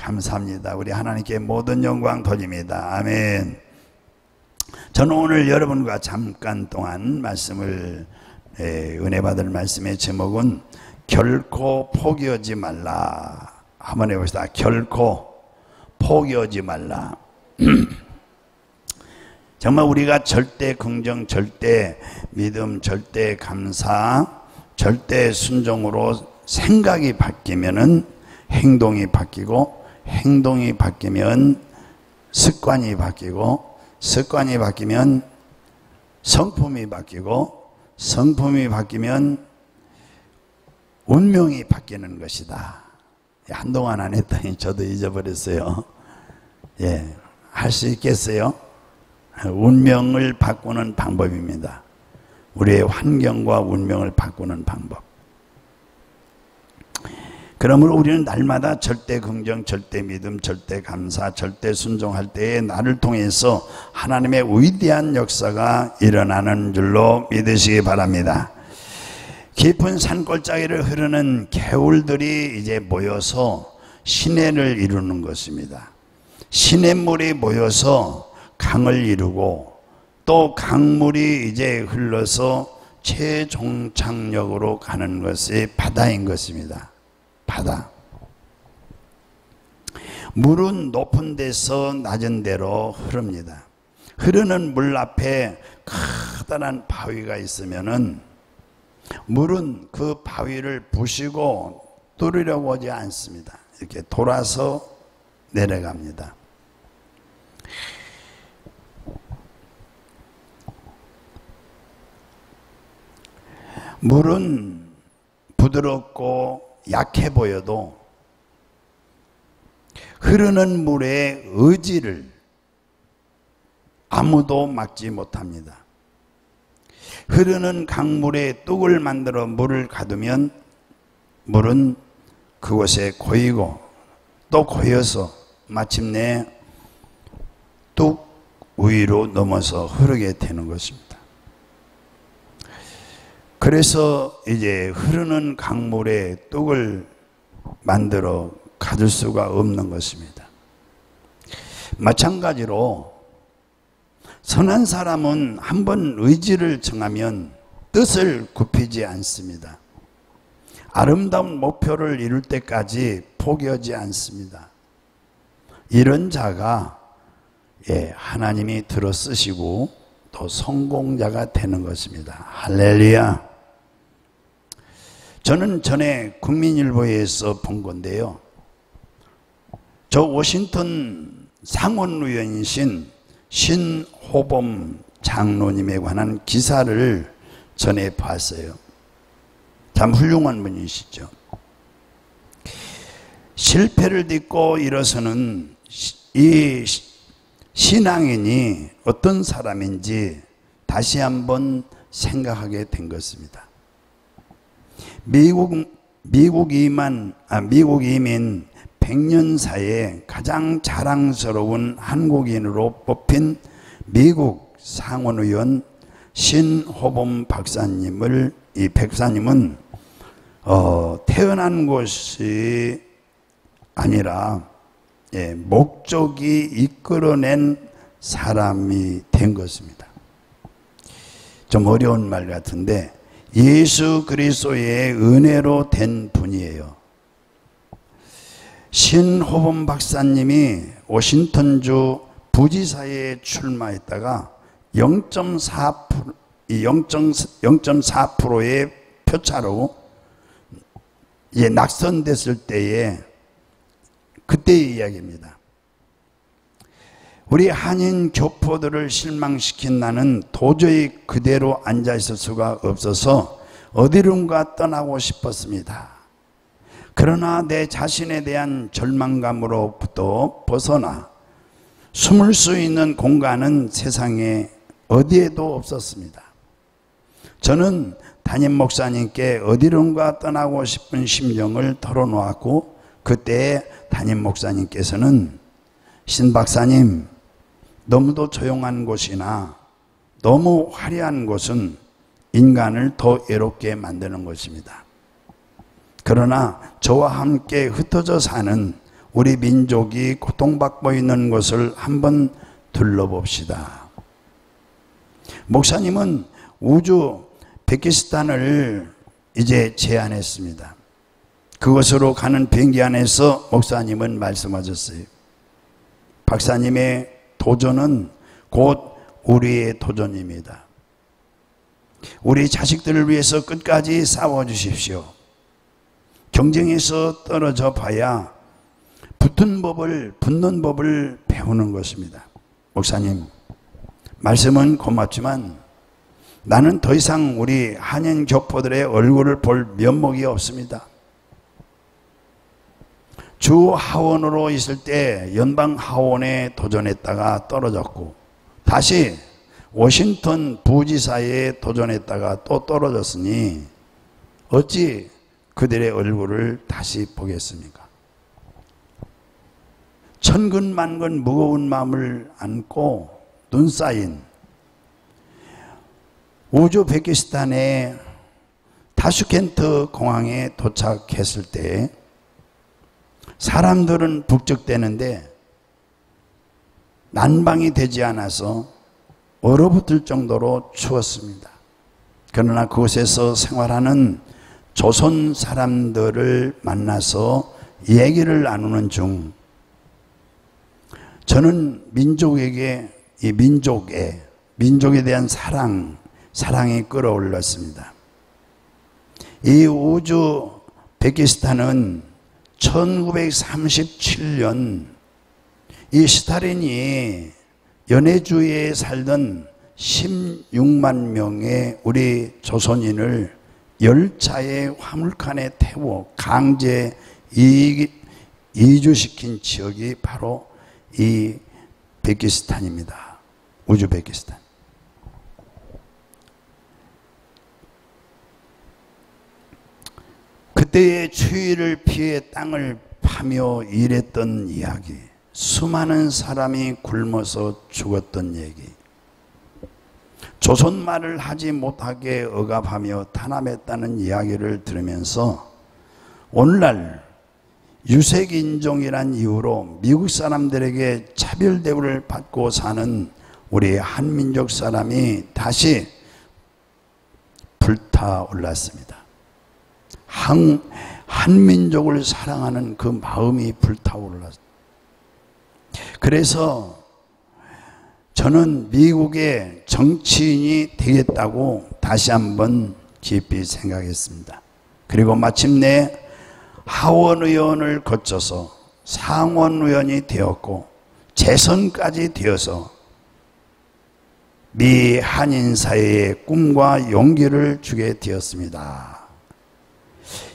감사합니다. 우리 하나님께 모든 영광 돌립니다. 아멘. 저는 오늘 여러분과 잠깐 동안 말씀을 은혜 받을 말씀의 제목은 결코 포기하지 말라. 한번 해봅시다. 결코 포기하지 말라. 정말 우리가 절대 긍정, 절대 믿음, 절대 감사, 절대 순종으로 생각이 바뀌면은 행동이 바뀌고, 행동이 바뀌면 습관이 바뀌고, 습관이 바뀌면 성품이 바뀌고, 성품이 바뀌면 운명이 바뀌는 것이다. 한동안 안 했더니 저도 잊어버렸어요. 예, 할 수 있겠어요? 운명을 바꾸는 방법입니다. 우리의 환경과 운명을 바꾸는 방법. 그러므로 우리는 날마다 절대 긍정, 절대 믿음, 절대 감사, 절대 순종할 때에 나를 통해서 하나님의 위대한 역사가 일어나는 줄로 믿으시기 바랍니다. 깊은 산골짜기를 흐르는 개울들이 이제 모여서 시내를 이루는 것입니다. 시냇물이 모여서 강을 이루고, 또 강물이 이제 흘러서 최종착역으로 가는 것이 바다인 것입니다. 바다. 물은 높은 데서 낮은 데로 흐릅니다. 흐르는 물 앞에 커다란 바위가 있으면은 물은 그 바위를 부시고 뚫으려고 하지 않습니다. 이렇게 돌아서 내려갑니다. 물은 부드럽고 약해 보여도 흐르는 물의 의지를 아무도 막지 못합니다. 흐르는 강물에 뚝을 만들어 물을 가두면 물은 그곳에 고이고, 또 고여서 마침내 뚝 위로 넘어서 흐르게 되는 것입니다. 그래서 이제 흐르는 강물에 뚝을 만들어 가둘 수가 없는 것입니다. 마찬가지로 선한 사람은 한번 의지를 정하면 뜻을 굽히지 않습니다. 아름다운 목표를 이룰 때까지 포기하지 않습니다. 이런 자가 하나님이 들어 쓰시고 또 성공자가 되는 것입니다. 할렐루야. 저는 전에 국민일보에서 본 건데요, 저 워싱턴 상원의원이신 신호범 장로님에 관한 기사를 전에 봤어요. 참 훌륭한 분이시죠. 실패를 딛고 일어서는 이 신앙인이 어떤 사람인지 다시 한번 생각하게 된 것입니다. 미국 이민 100년 사이에 가장 자랑스러운 한국인으로 뽑힌 미국 상원의원 신호범 박사님은 태어난 곳이 아니라 목적이 이끌어낸 사람이 된 것입니다. 좀 어려운 말 같은데 예수 그리스도의 은혜로 된 분이에요. 신호범 박사님이 워싱턴주 부지사에 출마했다가 0.4%의 표차로 낙선됐을 때에 그때의 이야기입니다. 우리 한인 교포들을 실망시킨 나는 도저히 그대로 앉아있을 수가 없어서 어디론가 떠나고 싶었습니다. 그러나 내 자신에 대한 절망감으로부터 벗어나 숨을 수 있는 공간은 세상에 어디에도 없었습니다. 저는 담임 목사님께 어디론가 떠나고 싶은 심정을 털어놓았고, 그때 담임 목사님께서는 신 박사님, 너무도 조용한 곳이나 너무 화려한 곳은 인간을 더 외롭게 만드는 것입니다. 그러나 저와 함께 흩어져 사는 우리 민족이 고통받고 있는 것을 한번 둘러봅시다. 목사님은 우즈베키스탄을 이제 제안했습니다. 그것으로 가는 비행기 안에서 목사님은 말씀하셨어요. 박사님의 도전은 곧 우리의 도전입니다. 우리 자식들을 위해서 끝까지 싸워주십시오. 경쟁에서 떨어져 봐야 붙는 법을 배우는 것입니다. 목사님, 말씀은 고맙지만 나는 더 이상 우리 한인 교포들의 얼굴을 볼 면목이 없습니다. 주 하원으로 있을 때 연방 하원에 도전했다가 떨어졌고, 다시 워싱턴 부지사에 도전했다가 또 떨어졌으니 어찌 그들의 얼굴을 다시 보겠습니까? 천근만근 무거운 마음을 안고 눈 쌓인 우즈베키스탄의 타슈켄트 공항에 도착했을 때 사람들은 북적대는데 난방이 되지 않아서 얼어붙을 정도로 추웠습니다. 그러나 그곳에서 생활하는 조선 사람들을 만나서 얘기를 나누는 중 저는 민족에 대한 사랑이 끌어올랐습니다. 이 우즈베키스탄은 1937년 이 스탈린이 연해주에 살던 16만 명의 우리 조선인을 열차의 화물칸에 태워 강제 이주시킨 지역이 바로 이 베키스탄입니다. 우즈베키스탄. 그때의 추위를 피해 땅을 파며 일했던 이야기, 수많은 사람이 굶어서 죽었던 얘기, 조선말을 하지 못하게 억압하며 탄압했다는 이야기를 들으면서 오늘날 유색인종이란 이유로 미국 사람들에게 차별 대우를 받고 사는 우리 한민족 사람이 다시 불타올랐습니다. 한민족을 사랑하는 그 마음이 불타올랐습니다. 그래서 저는 미국의 정치인이 되겠다고 다시 한번 깊이 생각했습니다. 그리고 마침내 하원의원을 거쳐서 상원의원이 되었고 재선까지 되어서 미 한인 사회의 꿈과 용기를 주게 되었습니다.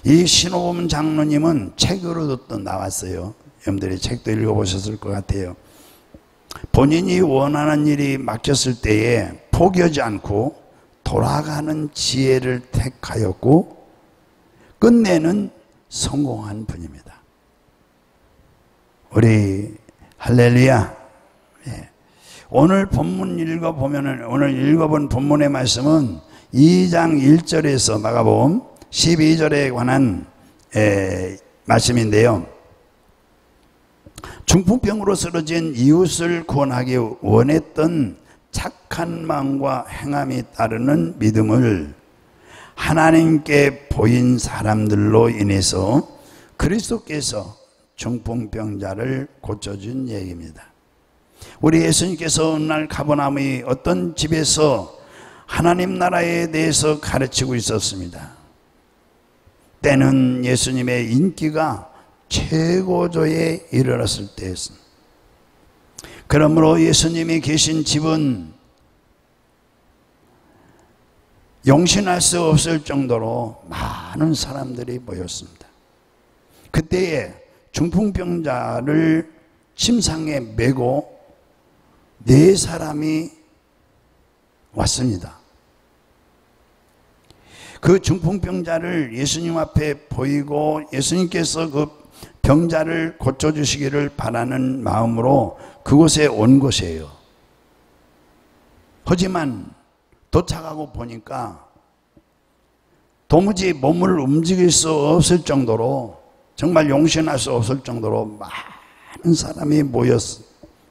이 신호범 장로님은 책으로도 나왔어요. 여러분들이 책도 읽어보셨을 것 같아요. 본인이 원하는 일이 막혔을 때에 포기하지 않고 돌아가는 지혜를 택하였고 끝내는 성공한 분입니다. 우리 할렐루야. 예. 오늘 본문 읽어보면 오늘 읽어본 본문의 말씀은 2장 1절에서 마가복음 12절에 관한 말씀인데요. 중풍병으로 쓰러진 이웃을 구원하기 원했던 착한 마음과 행함이 따르는 믿음을 하나님께 보인 사람들로 인해서 그리스도께서 중풍병자를 고쳐준 얘기입니다. 우리 예수님께서 어느 날 가버나움의 어떤 집에서 하나님 나라에 대해서 가르치고 있었습니다. 때는 예수님의 인기가 최고조에 이르렀을 때였습니다. 그러므로 예수님이 계신 집은 용신할 수 없을 정도로 많은 사람들이 모였습니다. 그때에 중풍병자를 침상에 메고 4사람이 왔습니다. 그 중풍병자를 예수님 앞에 보이고 예수님께서 그 병자를 고쳐주시기를 바라는 마음으로 그곳에 온 것이에요. 하지만 도착하고 보니까 도무지 몸을 움직일 수 없을 정도로, 정말 용신할 수 없을 정도로 사람이 모였어.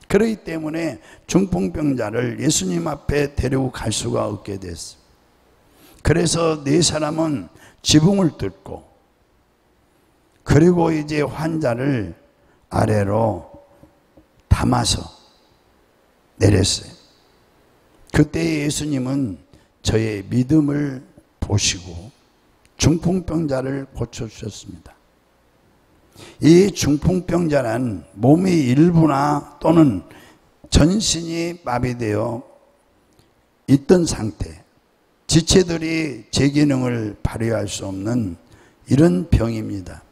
그렇기 때문에 중풍병자를 예수님 앞에 데리고 갈 수가 없게 됐어. 그래서 네 사람은 지붕을 뚫고, 그리고 이제 환자를 아래로 담아서 내렸어요. 그때 예수님은 저의 믿음을 보시고 중풍병자를 고쳐주셨습니다. 이 중풍병자란 몸의 일부나 또는 전신이 마비되어 있던 상태, 지체들이 제 기능을 발휘할 수 없는 이런 병입니다.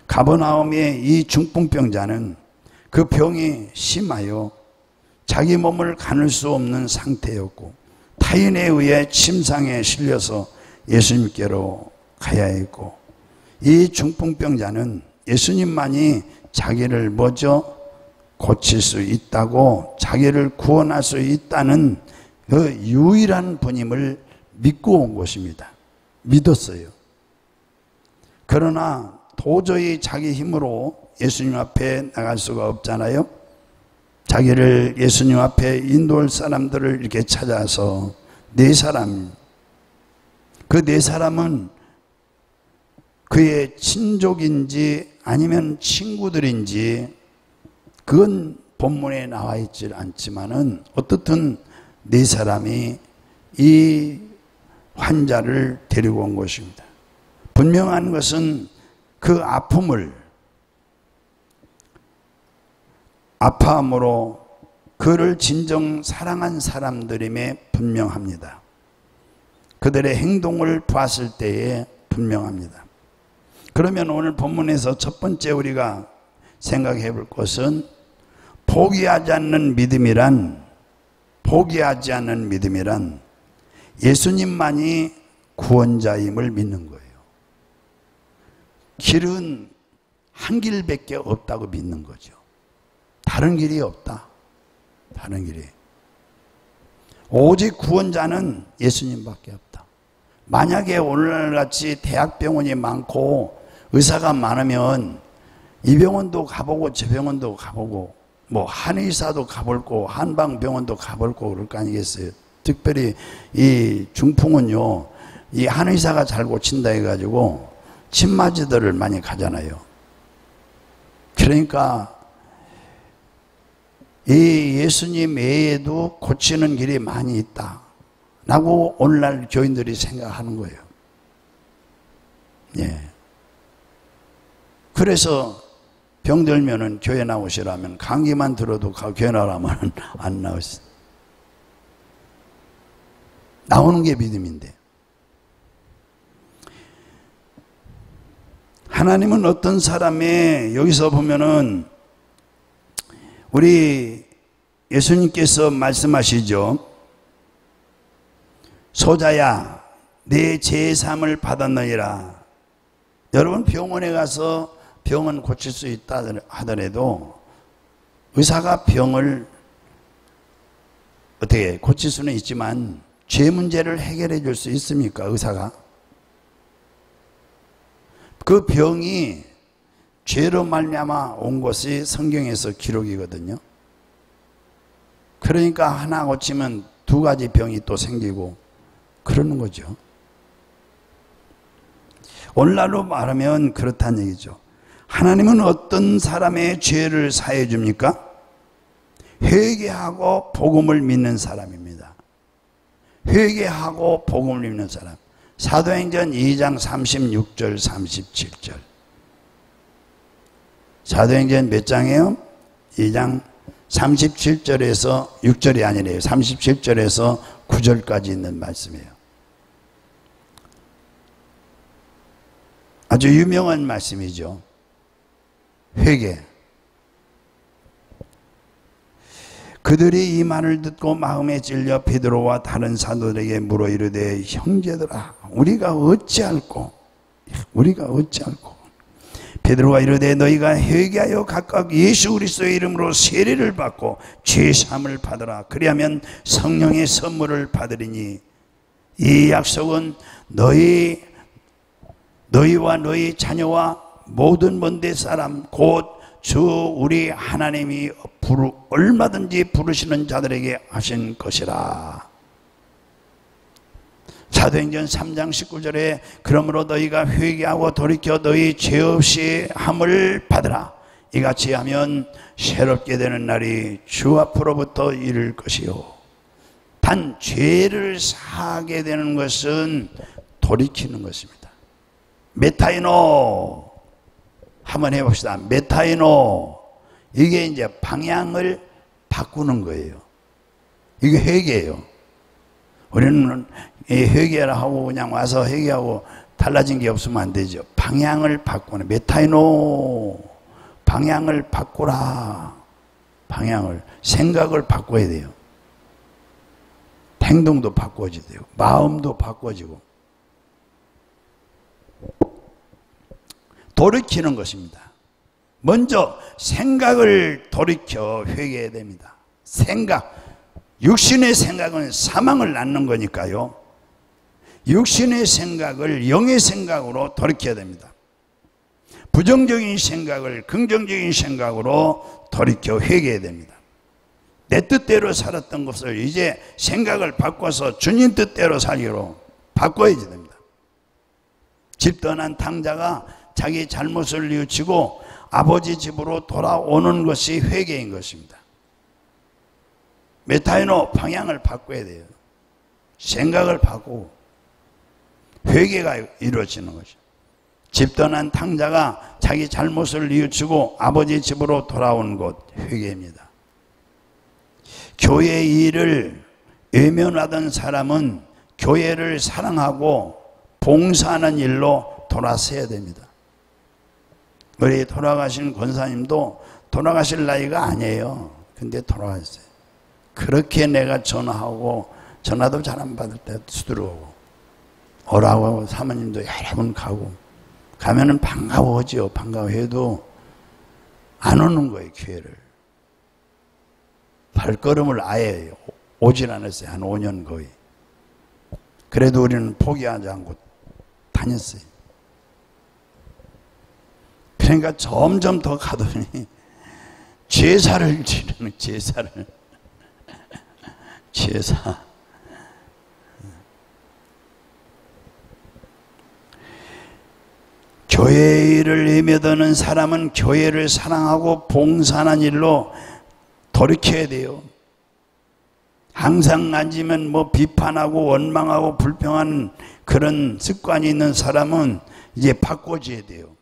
가버나움의 이 중풍병자는 그 병이 심하여 자기 몸을 가눌 수 없는 상태였고 타인에 의해 침상에 실려서 예수님께로 가야 했고, 이 중풍병자는 예수님만이 자기를 먼저 고칠 수 있다고, 자기를 구원할 수 있다는 그 유일한 분임을 믿고 온 것입니다. 믿었어요. 그러나 도저히 자기 힘으로 예수님 앞에 나갈 수가 없잖아요. 자기를 예수님 앞에 인도할 사람들을 이렇게 찾아서 네 사람, 그 네 사람은 그의 친족인지 아니면 친구들인지 그건 본문에 나와 있지 않지만은 어떻든 네 사람이 이 환자를 데리고 온 것입니다. 분명한 것은 그 아파함으로 그를 진정 사랑한 사람들임에 분명합니다. 그들의 행동을 봤을 때에 분명합니다. 그러면 오늘 본문에서 첫 번째 우리가 생각해 볼 것은 포기하지 않는 믿음이란 예수님만이 구원자임을 믿는 거예요. 길은 한 길밖에 없다고 믿는 거죠. 다른 길이 없다. 다른 길이. 오직 구원자는 예수님밖에 없다. 만약에 오늘날같이 대학병원이 많고 의사가 많으면 이 병원도 가보고 저 병원도 가보고 뭐 한의사도 가볼고 한방병원도 가볼고 그럴 거 아니겠어요. 특별히 이 중풍은요, 이 한의사가 잘 고친다 해가지고 침맞이들을 많이 가잖아요. 그러니까 이 예수님 외에도 고치는 길이 많이 있다 라고 오늘날 교인들이 생각하는 거예요. 예. 그래서 병들면은 교회 나오시라면, 강의만 들어도 교회 나오라면 안 나오시. 나오는 게 믿음인데. 하나님은 어떤 사람의, 여기서 보면은 우리 예수님께서 말씀하시죠. 소자야, 내 제삼을 받았느니라. 여러분 병원에 가서 병은 고칠 수 있다 하더라도 의사가 병을 어떻게 고칠 수는 있지만 죄 문제를 해결해 줄 수 있습니까? 의사가? 그 병이 죄로 말미암아 온 것이 성경에서 기록이거든요. 그러니까 하나 고치면 두 가지 병이 또 생기고 그러는 거죠. 오늘날로 말하면 그렇다는 얘기죠. 하나님은 어떤 사람의 죄를 사해 줍니까? 회개하고 복음을 믿는 사람입니다. 회개하고 복음을 믿는 사람. 사도행전 2장 36절 37절. 사도행전 몇 장이에요? 2장 37절에서 6절이 아니래요. 37절에서 9절까지 있는 말씀이에요. 아주 유명한 말씀이죠. 회개. 그들이 이 말을 듣고 마음에 찔려 베드로와 다른 사도들에게 물어 이르되, 형제들아, 우리가 어찌할꼬? 베드로가 이르되, 너희가 회개하여 각각 예수 그리스도의 이름으로 세례를 받고 죄 사함을 받으라. 그리하면 성령의 선물을 받으리니 이 약속은 너희와 너희 자녀와 모든 먼데 사람 곧 주 우리 하나님이 얼마든지 부르시는 자들에게 하신 것이라. 사도행전 3장 19절에 그러므로 너희가 회개하고 돌이켜 너희 죄 없이 함을 받으라. 이같이 하면 새롭게 되는 날이 주 앞으로부터 이를 것이요. 단 죄를 사하게 되는 것은 돌이키는 것입니다. 메타이노 한번 해봅시다. 메타이노, 이게 이제 방향을 바꾸는 거예요. 이게 회개예요. 우리는 회개를 하고 그냥 와서 회개하고 달라진 게 없으면 안 되죠. 방향을 바꾸는, 메타이노, 방향을 바꾸라. 방향을, 생각을 바꿔야 돼요. 행동도 바꿔져야 돼요. 마음도 바꿔지고. 돌이키는 것입니다. 먼저 생각을 돌이켜 회개해야 됩니다. 생각, 육신의 생각은 사망을 낳는 거니까요. 육신의 생각을 영의 생각으로 돌이켜야 됩니다. 부정적인 생각을 긍정적인 생각으로 돌이켜 회개해야 됩니다. 내 뜻대로 살았던 것을 이제 생각을 바꿔서 주님 뜻대로 살기로 바꿔야지 됩니다. 집 떠난 탕자가 자기 잘못을 뉘우치고 아버지 집으로 돌아오는 것이 회개인 것입니다. 메타이노, 방향을 바꿔야 돼요. 생각을 바꾸고 회개가 이루어지는 것이죠. 집 떠난 탕자가 자기 잘못을 뉘우치고 아버지 집으로 돌아온 것, 회개입니다. 교회 일을 외면하던 사람은 교회를 사랑하고 봉사하는 일로 돌아서야 됩니다. 우리 돌아가신 권사님도 돌아가실 나이가 아니에요. 근데 돌아가셨어요. 그렇게 내가 전화하고 전화도 잘 안 받을 때 수두르고 오라고 사모님도 여러 번 가고 가면은 반가워하죠. 반가워해도 안 오는 거예요. 교회를. 발걸음을 아예 오질 않았어요. 한 5년 거의. 그래도 우리는 포기하지 않고 다녔어요. 그러니까 점점 더 가더니 제사를 지르는, 제사를. 제사. 교회 일을 외면하는 사람은 교회를 사랑하고 봉사하는 일로 돌이켜야 돼요. 항상 앉으면 뭐 비판하고 원망하고 불평하는 그런 습관이 있는 사람은 이제 바꿔줘야 돼요.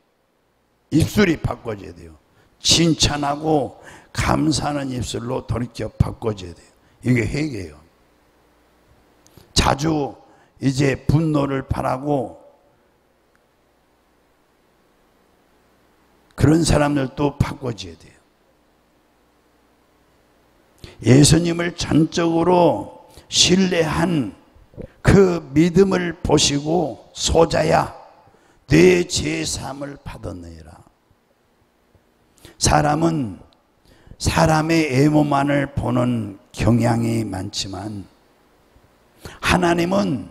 입술이 바꿔줘야 돼요. 칭찬하고 감사하는 입술로 돌이켜 바꿔줘야 돼요. 이게 회개예요. 자주 이제 분노를 바라고 그런 사람들도 바꿔줘야 돼요. 예수님을 전적으로 신뢰한 그 믿음을 보시고 소자야 내 죄사함을 받았느니라. 사람은 사람의 외모만을 보는 경향이 많지만 하나님은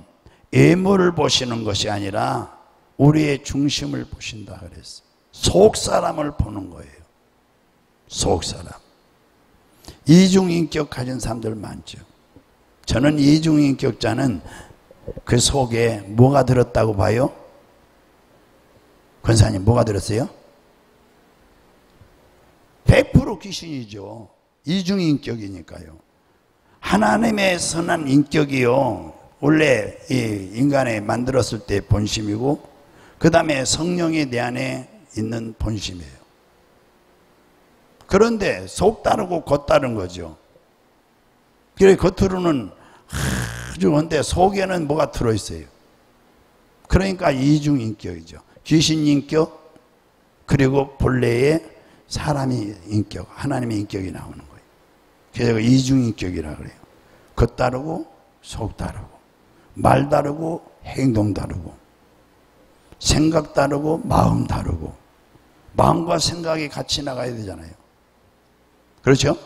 외모를 보시는 것이 아니라 우리의 중심을 보신다 그랬어요. 속 사람을 보는 거예요. 속 사람. 이중인격 가진 사람들 많죠. 저는 이중인격자는 그 속에 뭐가 들었다고 봐요? 권사님, 뭐가 들었어요? 100% 귀신이죠. 이중인격이니까요. 하나님의 선한 인격이요, 원래 이 인간에 만들었을 때 본심이고 그 다음에 성령이 내 안에 있는 본심이에요. 그런데 속 다르고 겉 다른 거죠. 그래 겉으로는 아주 근데 속에는 뭐가 들어있어요. 그러니까 이중인격이죠. 귀신인격 그리고 본래의 사람의 인격, 하나님의 인격이 나오는 거예요. 그래서 이중인격이라고 그래요. 겉 다르고 속 다르고 말 다르고 행동 다르고 생각 다르고 마음 다르고 마음과 생각이 같이 나가야 되잖아요. 그렇죠?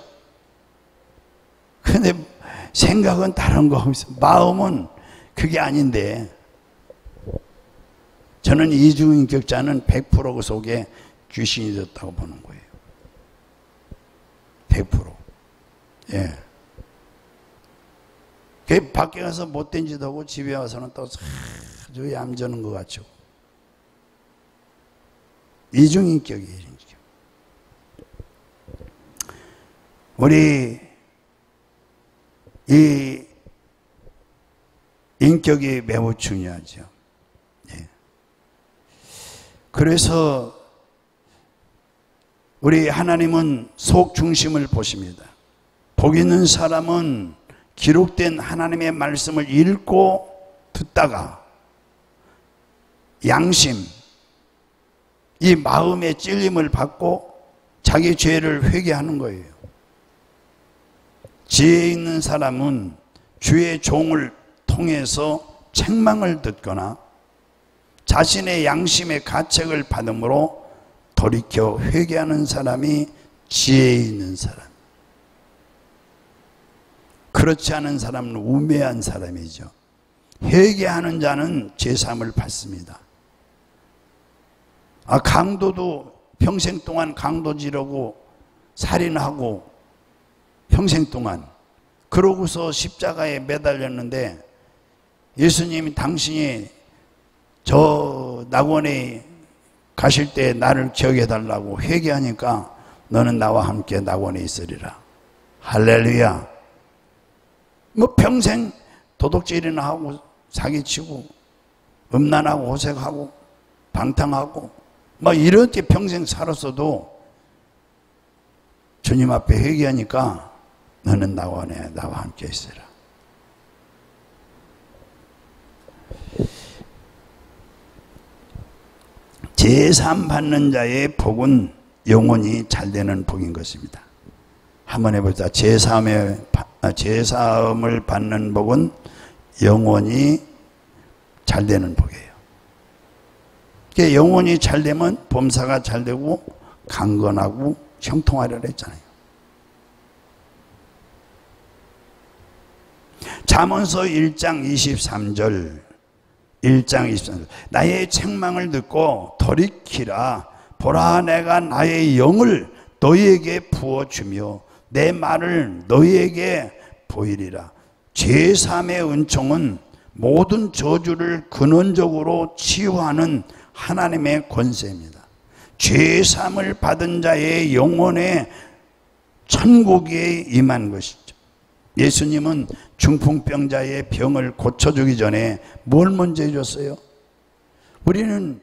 근데 생각은 다른 거, 마음은 그게 아닌데 저는 이중인격자는 100% 그 속에 귀신이 있었다고 보는 거예요. 예. 그 밖에 가서 못된 짓 하고 집에 와서는 또 아주 얌전한 것 같죠. 이중인격이에요. 이중인격. 우리 이 인격이 매우 중요하죠. 예. 그래서 우리 하나님은 속 중심을 보십니다. 복 있는 사람은 기록된 하나님의 말씀을 읽고 듣다가 양심, 이 마음의 찔림을 받고 자기 죄를 회개하는 거예요. 지혜 있는 사람은 주의 종을 통해서 책망을 듣거나 자신의 양심의 가책을 받음으로 돌이켜 회개하는 사람이 지혜 있는 사람. 그렇지 않은 사람은 우매한 사람이죠. 회개하는 자는 죄사함을 받습니다. 강도도 평생 동안 강도 지르고 살인하고 평생 동안 그러고서 십자가에 매달렸는데 예수님이 당신이 저 낙원에 가실 때 나를 기억해 달라고 회개하니까 너는 나와 함께 낙원에 있으리라. 할렐루야. 뭐 평생 도둑질이나 하고 사기치고 음란하고 호색하고 방탕하고 뭐 이렇게 평생 살았어도 주님 앞에 회개하니까 너는 낙원에 나와 함께 있으라. 제사함 받는 자의 복은 영원히 잘되는 복인 것입니다. 한번 해보자. 제사함을 받는 복은 영원히 잘되는 복이에요. 영원히 잘되면 범사가 잘되고 강건하고 형통하리라 했잖아요. 잠언서 1장 23절 나의 책망을 듣고 돌이키라. 보라, 내가 나의 영을 너희에게 부어주며 내 말을 너희에게 보이리라. 죄사함의 은총은 모든 저주를 근원적으로 치유하는 하나님의 권세입니다. 죄사함을 받은 자의 영혼에 천국에 임한 것이죠. 예수님은 중풍병자의 병을 고쳐주기 전에 뭘 먼저 해줬어요? 우리는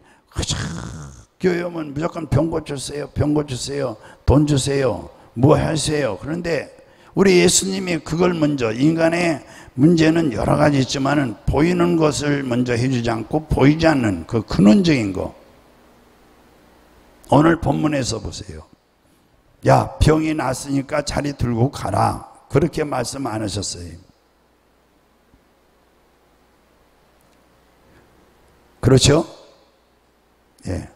교회 오면 무조건 병 고쳐주세요, 병 고쳐주세요, 돈 주세요, 뭐 하세요. 그런데 우리 예수님이 그걸 먼저, 인간의 문제는 여러 가지 있지만은 보이는 것을 먼저 해주지 않고 보이지 않는 그 근원적인 거. 오늘 본문에서 보세요. 야, 병이 났으니까 자리 들고 가라. 그렇게 말씀 안 하셨어요. 그렇죠? 예.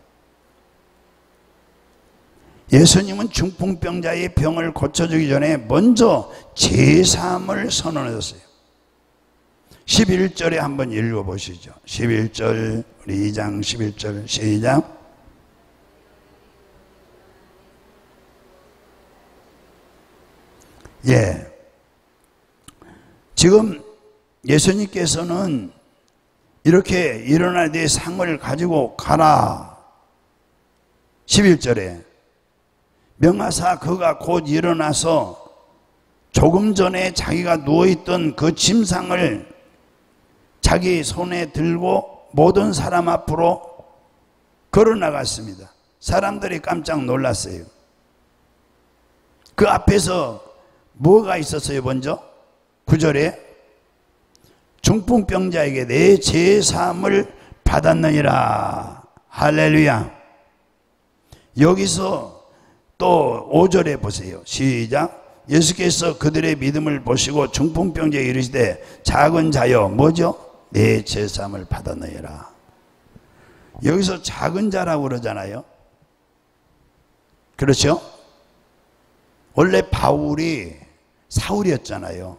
예수님은 중풍병자의 병을 고쳐주기 전에 먼저 제사함을 선언하셨어요. 11절에 한번 읽어보시죠. 11절, 우리 2장 11절 시작. 예. 지금 예수님께서는 이렇게 일어날 때 상을 가지고 가라. 11절에 명하사 그가 곧 일어나서 조금 전에 자기가 누워있던 그 침상을 자기 손에 들고 모든 사람 앞으로 걸어 나갔습니다. 사람들이 깜짝 놀랐어요. 그 앞에서 뭐가 있었어요? 먼저 9절에 중풍병자에게 내 제사함을 받았느니라. 할렐루야. 여기서 또 5절에 보세요. 시작. 예수께서 그들의 믿음을 보시고 중풍병자에 이르시되 작은 자여 뭐죠? 내 제사함을 받았느니라. 여기서 작은 자라고 그러잖아요. 그렇죠? 원래 바울이 사울이었잖아요.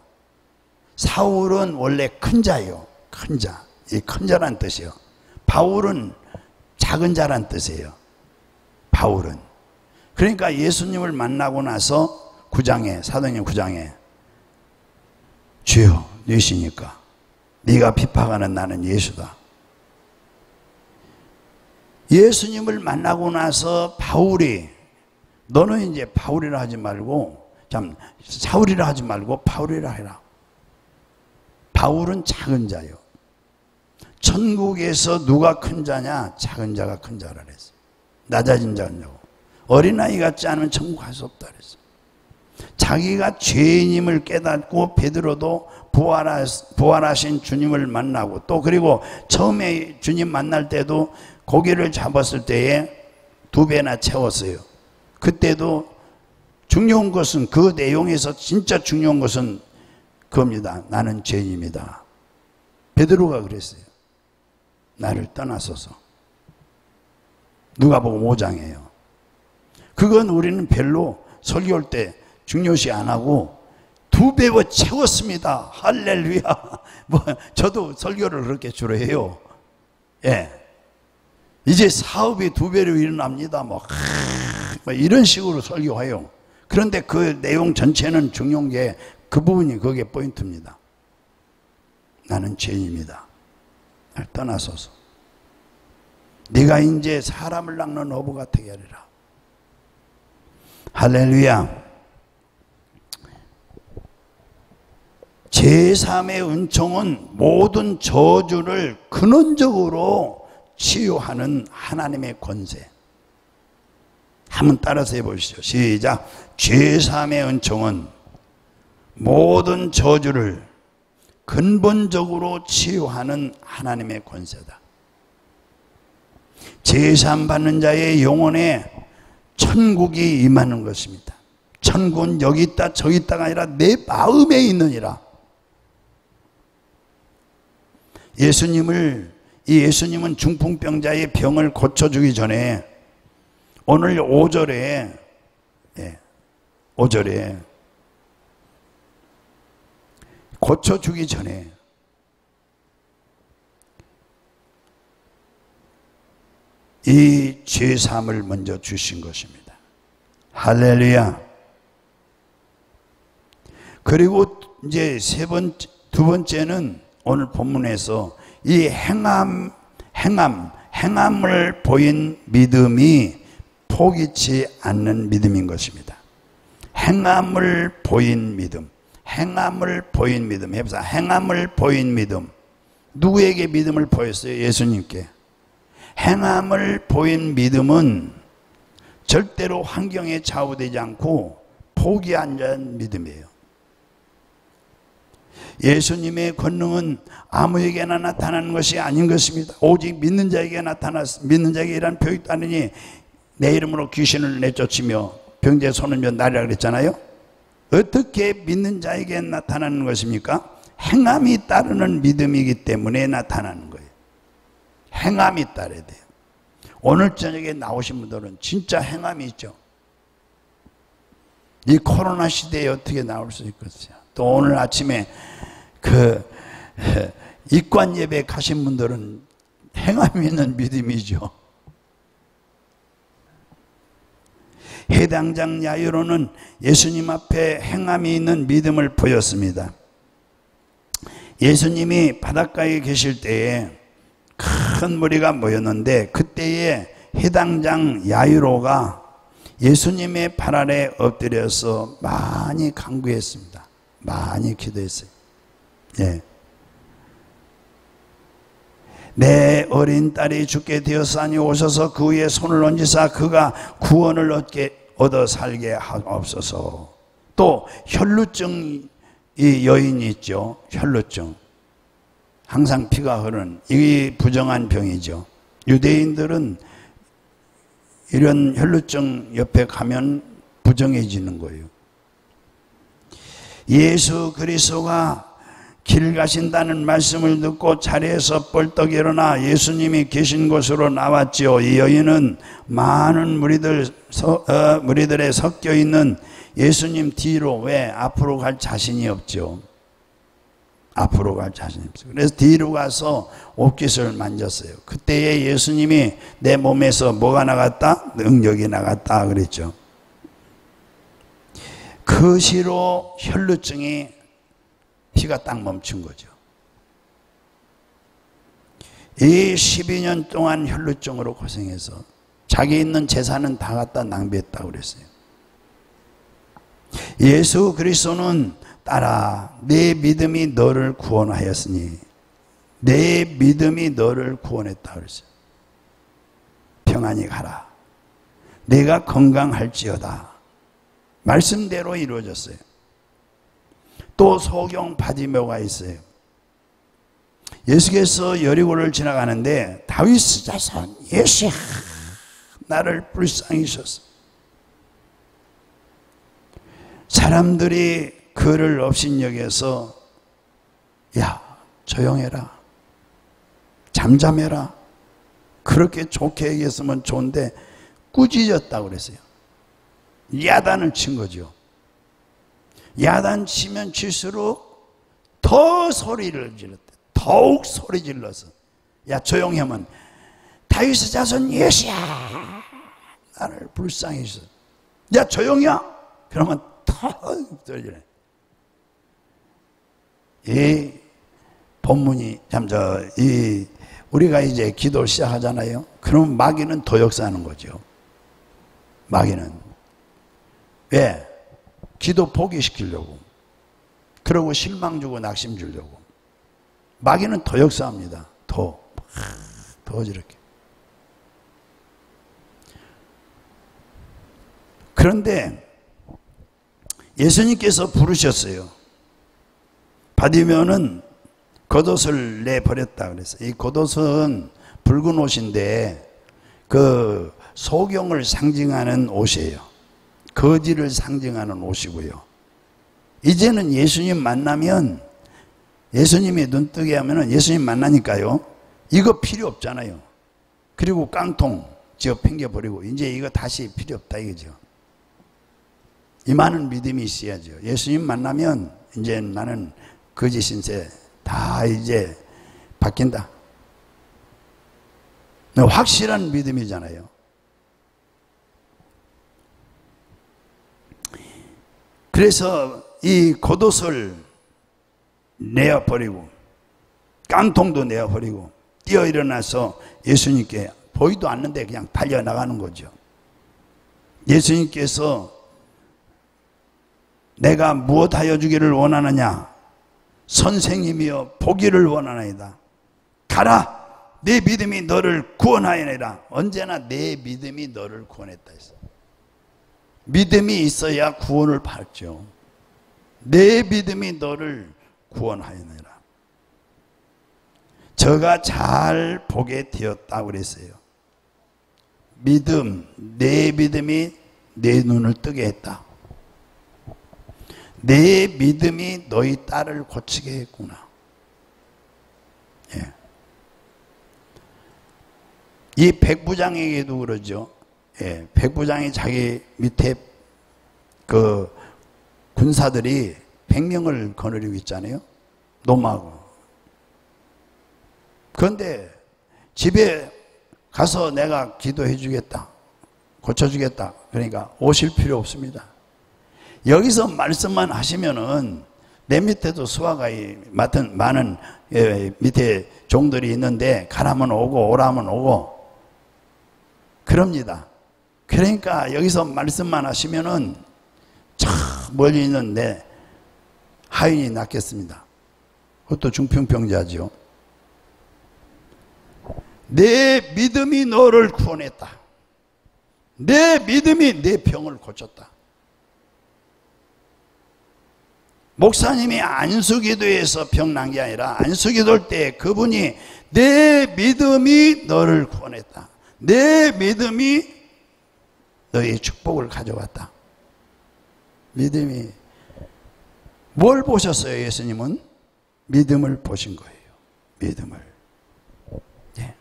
사울은 원래 큰 자예요. 큰 자. 이 큰 자란 뜻이에요. 바울은 작은 자란 뜻이에요. 바울은. 그러니까 예수님을 만나고 나서 9장에, 사도행전 9장에 주여 누이시니까 네가 핍박하는 나는 예수다. 예수님을 만나고 나서 바울이 너는 이제 바울이라 하지 말고 사울이라 하지 말고 바울이라 해라. 바울은 작은 자요. 천국에서 누가 큰 자냐? 작은 자가 큰 자라 그랬어요. 낮아진 자냐고. 어린아이 같지 않으면 천국 갈 수 없다 그랬어요. 자기가 죄인임을 깨닫고 베드로도 부활하신 주님을 만나고 또 그리고 처음에 주님 만날 때도 고기를 잡았을 때에 2배나 채웠어요. 그때도 중요한 것은 그 내용에서 진짜 중요한 것은 그겁니다. 나는 죄인입니다. 베드로가 그랬어요. 나를 떠나소서. 누가복음 5장이에요. 그건 우리는 별로 설교할 때 중요시 안 하고 2배로 채웠습니다. 할렐루야. 저도 설교를 그렇게 주로 해요. 예. 이제 사업이 2배로 일어납니다. 이런 식으로 설교해요. 그런데 그 내용 전체는 중요한 게 그 부분이 그게 포인트입니다. 나는 죄인입니다. 날 떠나소서. 네가 이제 사람을 낚는 어부 같게 하리라. 할렐루야. 제3의 은총은 모든 저주를 근원적으로 치유하는 하나님의 권세. 한번 따라서 해보시죠. 시작. 제3의 은총은 모든 저주를 근본적으로 치유하는 하나님의 권세다. 제삼 받는 자의 영혼에 천국이 임하는 것입니다. 천국은 여기 있다 저기 있다가 아니라 내 마음에 있느니라. 예수님은 중풍병자의 병을 고쳐주기 전에 오늘 5절에 고쳐주기 전에 이 죄사함을 먼저 주신 것입니다. 할렐루야. 그리고 이제 두 번째는 오늘 본문에서 이 행함을 보인 믿음이 포기치 않는 믿음인 것입니다. 행함을 보인 믿음. 행함을 보인 믿음. 해보자. 행함을 보인 믿음. 누구에게 믿음을 보였어요? 예수님께. 행함을 보인 믿음은 절대로 환경에 좌우되지 않고 포기하는 믿음이에요. 예수님의 권능은 아무에게나 나타나는 것이 아닌 것입니다. 오직 믿는 자에게 믿는 자에게 이란 표익 따르니 내 이름으로 귀신을 내쫓으며 병제 손을 나리라 그랬잖아요. 어떻게 믿는 자에게 나타나는 것입니까? 행함이 따르는 믿음이기 때문에 나타나는 거예요. 행함이 따라야 돼요. 오늘 저녁에 나오신 분들은 진짜 행함이 있죠. 이 코로나 시대에 어떻게 나올 수 있겠어요? 또 오늘 아침에 입관 예배 가신 분들은 행함이 있는 믿음이죠. 해당장 야이로는 예수님 앞에 행함이 있는 믿음을 보였습니다. 예수님이 바닷가에 계실 때에 큰 무리가 모였는데 그때에 해당장 야이로가 예수님의 발 아래 엎드려서 많이 간구했습니다. 많이 기도했어요. 예. 내 어린 딸이 죽게 되었사니 오셔서 그 위에 손을 얹으사 그가 구원을 얻어 살게 하옵소서. 또 혈루증 이 여인이 있죠. 혈루증. 항상 피가 흐르는 이 부정한 병이죠. 유대인들은 이런 혈루증 옆에 가면 부정해지는 거예요. 예수 그리스도가 길 가신다는 말씀을 듣고 자리에서 벌떡 일어나 예수님이 계신 곳으로 나왔지요. 이 여인은 많은 무리들에 섞여 있는 예수님 뒤로 왜 앞으로 갈 자신이 없죠. 앞으로 갈 자신이 없어요. 그래서 뒤로 가서 옷깃을 만졌어요. 그때에 예수님이 내 몸에서 뭐가 나갔다? 능력이 나갔다 그랬죠. 그 시로 혈루증이 피가 딱 멈춘 거죠. 이 12년 동안 혈루증으로 고생해서 자기 있는 재산은 다 갖다 낭비했다고 그랬어요. 예수 그리스도는 딸아, 내 믿음이 너를 구원하였으니, 내 믿음이 너를 구원했다 그랬어요. 평안히 가라. 내가 건강할지어다. 말씀대로 이루어졌어요. 또 소경 바디메오가 있어요. 예수께서 여리고를 지나가는데 다윗의 자손 예수야, 나를 불쌍히 여소서. 사람들이 그를 업신여겨서 야, 조용해라, 잠잠해라, 그렇게 좋게 얘기했으면 좋은데 꾸짖었다고 그랬어요. 야단을 친 거죠. 야단 치면 칠수록 더 소리를 질렀대. 더욱 소리 질러서 야, 조용히 하면 다윗의 자손 예수야, 나를 불쌍히 여소서. 야, 조용히야. 그러면 더 소리를. 이 본문이 우리가 이제 기도 시작하잖아요. 그럼 마귀는 더 역사하는 거죠. 마귀는 왜? 기도 포기시키려고, 그러고 실망 주고 낙심 주려고. 마귀는 더 역사합니다. 더 저렇게. 그런데 예수님께서 부르셨어요. 바디메오는 겉옷을 내버렸다 그랬어요. 이 겉옷은 붉은 옷인데 그 소경을 상징하는 옷이에요. 거지를 상징하는 옷이고요. 이제는 예수님 만나면, 예수님이 눈뜨게 하면은 예수님 만나니까요, 이거 필요 없잖아요. 그리고 깡통 지어 팽겨버리고 이제 이거 다시 필요 없다 이거죠. 이 많은 믿음이 있어야죠. 예수님 만나면 이제 나는 거짓 신세 다 이제 바뀐다. 확실한 믿음이잖아요. 그래서 이 겉옷을 내어버리고 깡통도 내어버리고 뛰어 일어나서 예수님께, 보이도 않는데 그냥 달려나가는 거죠. 예수님께서 내가 무엇하여 주기를 원하느냐? 선생님이여 보기를 원하나이다. 가라, 내 믿음이 너를 구원하여내라. 언제나 내 믿음이 너를 구원했다 했어. 믿음이 있어야 구원을 받죠. 내 믿음이 너를 구원하여내라. 저가 잘 보게 되었다고 그랬어요. 믿음, 내 믿음이 내 눈을 뜨게 했다. 내 믿음이 너희 딸을 고치게 했구나. 예. 이 백부장에게도 그러죠. 예. 백부장이 자기 밑에 그 군사들이 100명을 거느리고 있잖아요. 노마고. 그런데 집에 가서 내가 기도해 주겠다, 고쳐주겠다, 그러니까 오실 필요 없습니다. 여기서 말씀만 하시면은 내 밑에도 수하가 많은 밑에 종들이 있는데 가라면 오고 오라면 오고 그럽니다. 그러니까 여기서 말씀만 하시면은 저 멀리 있는 내 하인이 낫겠습니다. 그것도 중풍병자죠. 내 믿음이 너를 구원했다. 내 믿음이 내 병을 고쳤다. 목사님이 안수기도에서 병 난 게 아니라 안수기도할 때 그분이 내 믿음이 너를 구원했다. 내 믿음이 너의 축복을 가져왔다. 믿음이 뭘 보셨어요? 예수님은 믿음을 보신 거예요. 믿음을. 예.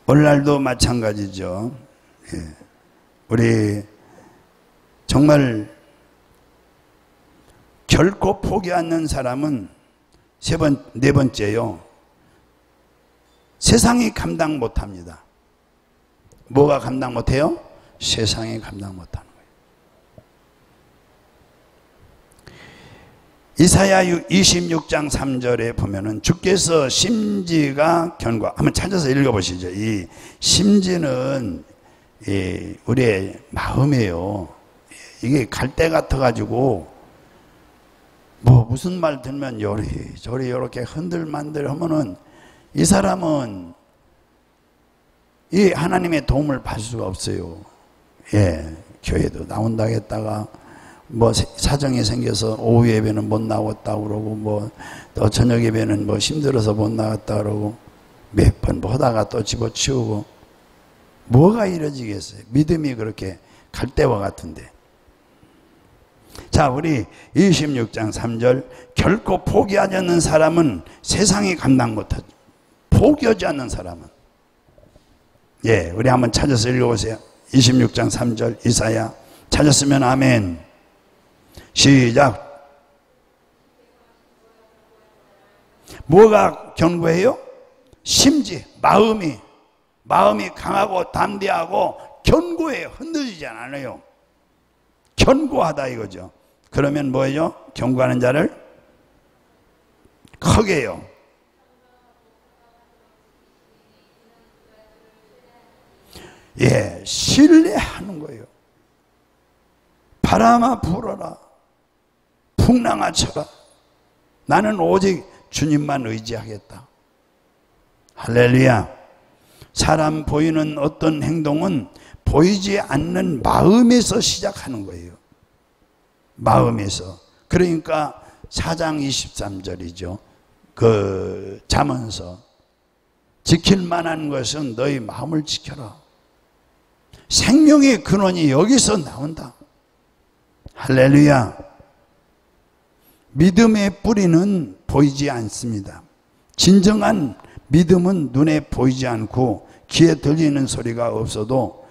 오늘날도 마찬가지죠. 예. 우리 정말 결코 포기 않는 사람은 네 번째요. 세상이 감당 못합니다. 뭐가 감당 못해요? 세상이 감당 못하는 거예요. 이사야 26장 3절에 보면은 주께서 심지가 견고, 한번 찾아서 읽어보시죠. 이 심지는 우리의 마음이에요. 이게 갈대 같아가지고 뭐 무슨 말 들면 요리조리 이렇게 흔들만들 하면은 이 사람은 이 하나님의 도움을 받을 수가 없어요. 교회도 나온다 했다가 뭐 사정이 생겨서 오후 예배는 못 나왔다 그러고 뭐 또 저녁 예배는 뭐 힘들어서 못 나갔다 그러고 몇 번 보다가 또 집어치우고 뭐가 이루어지겠어요? 믿음이 그렇게 갈대와 같은데. 자, 우리 26장 3절, 결코 포기하지 않는 사람은 세상이 감당 못하죠. 포기하지 않는 사람은. 우리 한번 찾아서 읽어보세요. 26장 3절 이사야. 찾았으면 아멘. 시작. 뭐가 견고해요? 심지, 마음이 강하고 담대하고 견고해요. 흔들리지 않아요. 견고하다 이거죠. 그러면 뭐예요? 견고하는 자를 크게요. 신뢰하는 거예요. 바람아 불어라, 풍랑아 쳐라, 나는 오직 주님만 의지하겠다. 할렐루야. 사람 보이는 어떤 행동은 보이지 않는 마음에서 시작하는 거예요. 마음에서. 그러니까 4장 23절이죠. 그 잠언서, 지킬 만한 것은 너희 마음을 지켜라. 생명의 근원이 여기서 나온다. 할렐루야. 믿음의 뿌리는 보이지 않습니다. 진정한 믿음은 눈에 보이지 않고 귀에 들리는 소리가 없어도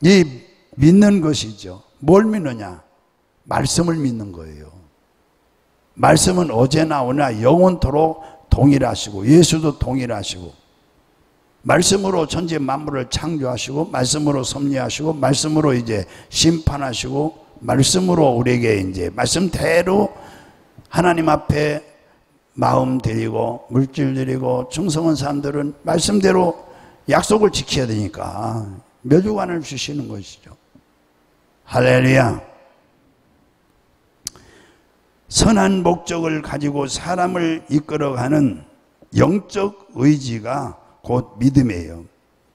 이 믿는 것이죠. 뭘 믿느냐? 말씀을 믿는 거예요. 말씀은 어제나 오늘 영원토록 동일하시고 예수도 동일하시고 말씀으로 천지 만물을 창조하시고 말씀으로 섭리하시고 말씀으로 이제 심판하시고 말씀으로 우리에게 이제 말씀대로 하나님 앞에 마음 드리고 물질 드리고 충성한 사람들은 말씀대로 약속을 지켜야 되니까 멸류관을 주시는 것이죠. 할렐루야. 선한 목적을 가지고 사람을 이끌어가는 영적 의지가 곧 믿음이에요.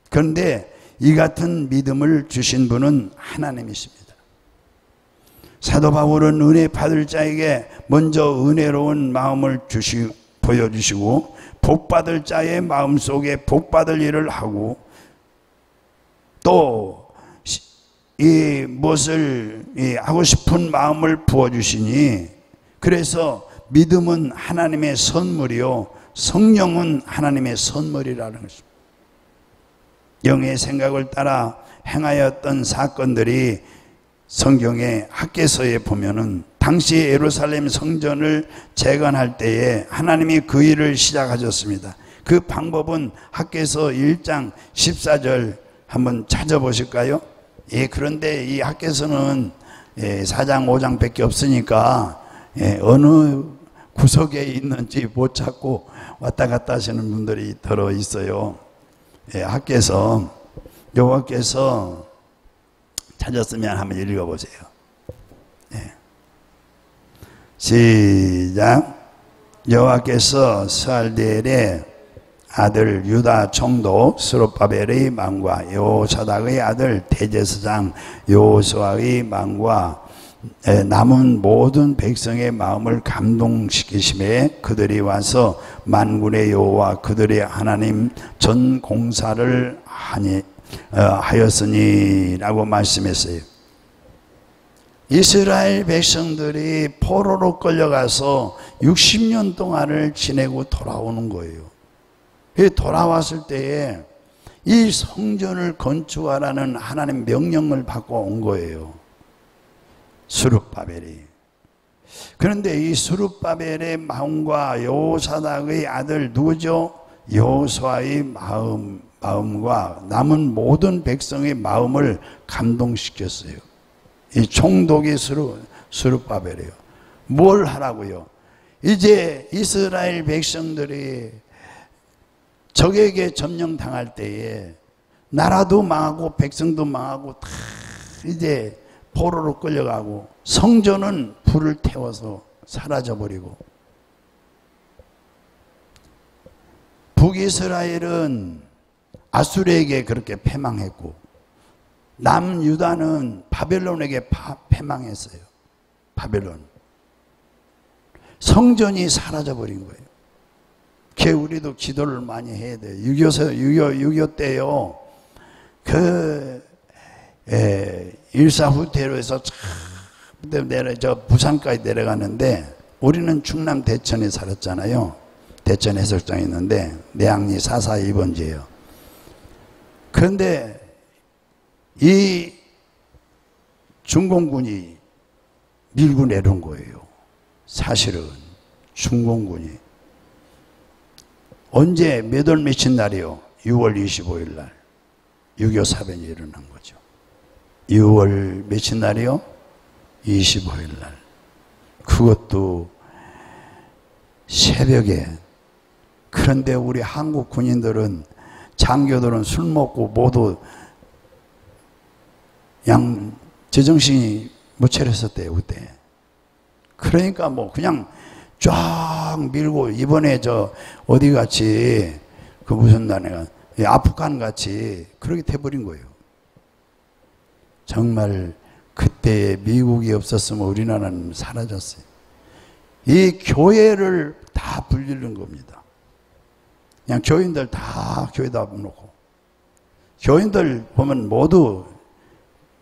그런데 이 같은 믿음을 주신 분은 하나님이십니다. 사도 바울은 은혜 받을 자에게 먼저 은혜로운 마음을 보여주시고 복 받을 자의 마음속에 복 받을 일을 하고 또 이 무엇을 하고 싶은 마음을 부어주시니 그래서 믿음은 하나님의 선물이요 성령은 하나님의 선물이라는 것입니다. 영의 생각을 따라 행하였던 사건들이 성경의 학개서에 보면은 당시 예루살렘 성전을 재건할 때에 하나님이 그 일을 시작하셨습니다. 그 방법은 학개서 1장 14절 한번 찾아보실까요? 그런데 이 학개서는 4장 5장 밖에 없으니까 어느 구석에 있는지 못 찾고 왔다 갔다 하시는 분들이 들어 있어요. 학개서, 여호와께서 찾았으면 한번 읽어보세요. 시작. 여호와께서 스알디엘의 아들 유다 총독 스룹바벨의 마음과 여호사닥의 아들 대제사장 여호수아의 마음과 남은 모든 백성의 마음을 감동시키심에 그들이 와서 만군의 여호와 그들의 하나님 전 공사를 하였으니 라고 말씀했어요. 이스라엘 백성들이 포로로 끌려가서 60년 동안을 지내고 돌아오는 거예요. 돌아왔을 때에 이 성전을 건축하라는 하나님 명령을 받고 온 거예요. 스룹바벨이. 그런데 이 스룹바벨의 마음과 여호사닥의 아들 누구죠? 여호수아의 마음과 남은 모든 백성의 마음을 감동시켰어요. 이 총독이 스룹바벨이에요. 뭘 하라고요? 이제 이스라엘 백성들이 적에게 점령당할 때에 나라도 망하고 백성도 망하고 다 이제 포로로 끌려가고 성전은 불을 태워서 사라져버리고 북이스라엘은 아수르에게 그렇게 패망했고 남유다는 바벨론에게 패망했어요. 바벨론. 성전이 사라져버린 거예요. 그게 우리도 기도를 많이 해야 돼요. 6.25 때요. 일사후퇴로에서 저 부산까지 내려가는데 우리는 충남 대천에 살았잖아요. 대천 해수욕장에 있는데 내항리 442번지예요. 그런데 이 중공군이 밀고 내려온 거예요. 사실은 중공군이 언제 몇 월 며칠 날이요? 6월 25일 날 6.25 사변이 일어난 거죠. 6월 며칠 날이요? 25일 날. 그것도 새벽에. 그런데 우리 한국 군인들은 장교들은 술 먹고 모두 제정신이 못 차렸었대요 그때. 그러니까 뭐 그냥 쫙 밀고 이번에 저 어디 같이 그 무슨 나라가 아프간 같이 그렇게 돼버린 거예요. 정말 그때 미국이 없었으면 우리나라는 사라졌어요. 이 교회를 다 불리는 겁니다. 그냥 교인들 다 교회다 놓고 교인들 보면 모두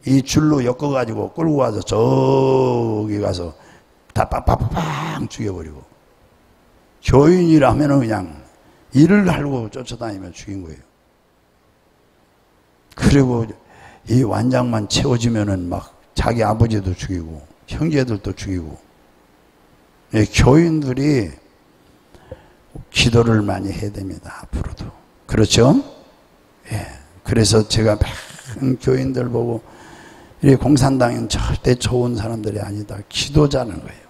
이 줄로 엮어가지고 끌고 가서 저기 가서 다 빡빡빡 죽여버리고 교인이라면 그냥 이를 갈고 쫓아다니며 죽인 거예요. 그리고 이 완장만 채워지면은 막 자기 아버지도 죽이고 형제들도 죽이고 교인들이 기도를 많이 해야 됩니다. 앞으로도. 그렇죠? 예. 그래서 제가 많은 교인들 보고 이 공산당은 절대 좋은 사람들이 아니다. 기도자는 거예요.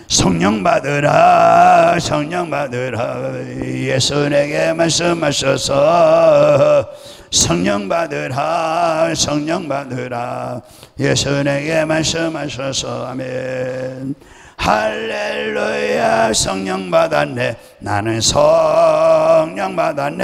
성령 받으라 성령 받으라 예수 내게 말씀하셔서 성령 받으라 성령 받으라 예수 내게 말씀하셔서 아멘. 할렐루야 성령 받았네 나는 성령 받았네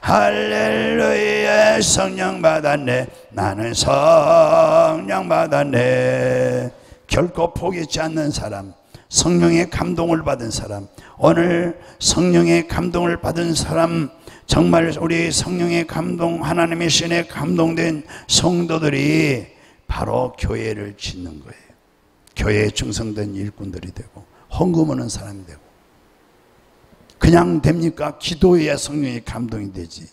할렐루야 성령 받았네 나는 성령 받았네. 결코 포기하지 않는 사람, 성령의 감동을 받은 사람, 오늘 성령의 감동을 받은 사람, 정말 우리 성령의 감동, 하나님의 신에 감동된 성도들이 바로 교회를 짓는 거예요. 교회에 충성된 일꾼들이 되고 헌금하는 사람이 되고. 그냥 됩니까? 기도해야 성령의 감동이 되지.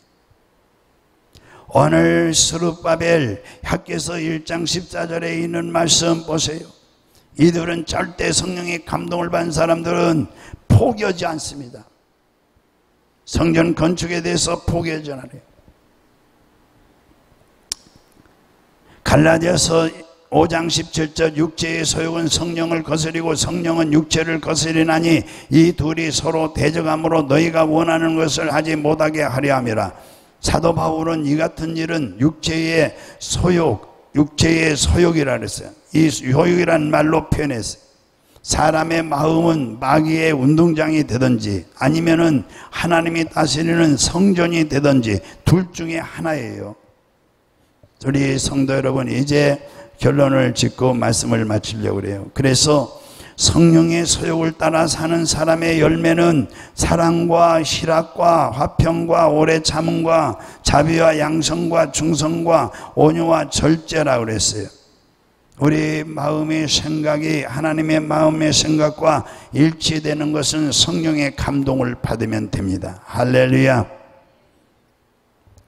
오늘 스룹바벨 학개서 1장 14절에 있는 말씀 보세요. 이들은 절대 성령의 감동을 받은 사람들은 포기하지 않습니다. 성전 건축에 대해서 포기하지 않아요. 갈라디아서 5장 17절 육체의 소욕은 성령을 거스리고 성령은 육체를 거스리나니 이 둘이 서로 대적함으로 너희가 원하는 것을 하지 못하게 하려 함이라. 사도 바울은 이 같은 일은 육체의 소욕이라 그랬어요. 이 소욕이라는 말로 표현했어요. 사람의 마음은 마귀의 운동장이 되든지 아니면은 하나님이 다스리는 성전이 되든지 둘 중에 하나예요. 우리 성도 여러분, 이제 결론을 짓고 말씀을 마치려고 그래요. 그래서 성령의 소욕을 따라 사는 사람의 열매는 사랑과 희락과 화평과 오래 참음과 자비와 양성과 충성과 온유와 절제라고 그랬어요. 우리 마음의 생각이 하나님의 마음의 생각과 일치되는 것은 성령의 감동을 받으면 됩니다. 할렐루야.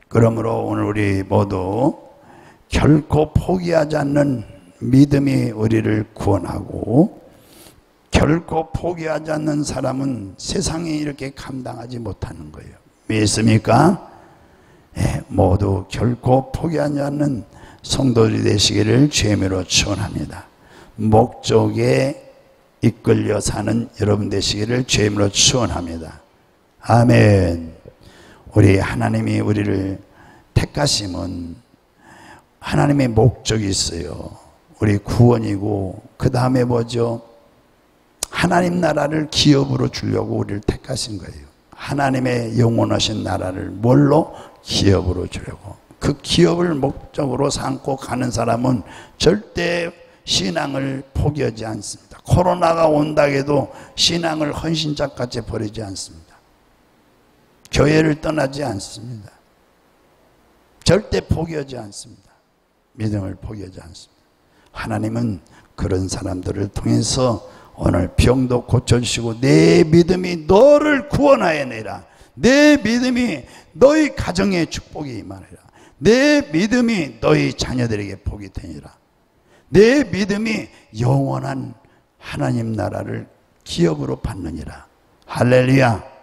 그러므로 오늘 우리 모두 결코 포기하지 않는 믿음이 우리를 구원하고, 결코 포기하지 않는 사람은 세상에 이렇게 감당하지 못하는 거예요. 믿습니까? 네, 모두 결코 포기하지 않는 성도들이 되시기를 주의 이름으로 축원합니다. 목적에 이끌려 사는 여러분 되시기를 주의 이름으로 축원합니다. 아멘. 우리 하나님이 우리를 택하심은 하나님의 목적이 있어요. 우리 구원이고 그 다음에 뭐죠? 하나님 나라를 기업으로 주려고 우리를 택하신 거예요. 하나님의 영원하신 나라를 뭘로? 기업으로 주려고. 그 기업을 목적으로 삼고 가는 사람은 절대 신앙을 포기하지 않습니다. 코로나가 온다 해도 신앙을 헌신짝같이 버리지 않습니다. 교회를 떠나지 않습니다. 절대 포기하지 않습니다. 믿음을 포기하지 않습니다. 하나님은 그런 사람들을 통해서 오늘 병도 고쳐주시고 내 믿음이 너를 구원하여내라. 내 믿음이 너희 가정에 축복이 임하리라. 내 믿음이 너희 자녀들에게 복이 되니라. 내 믿음이 영원한 하나님 나라를 기업으로 받느니라. 할렐루야.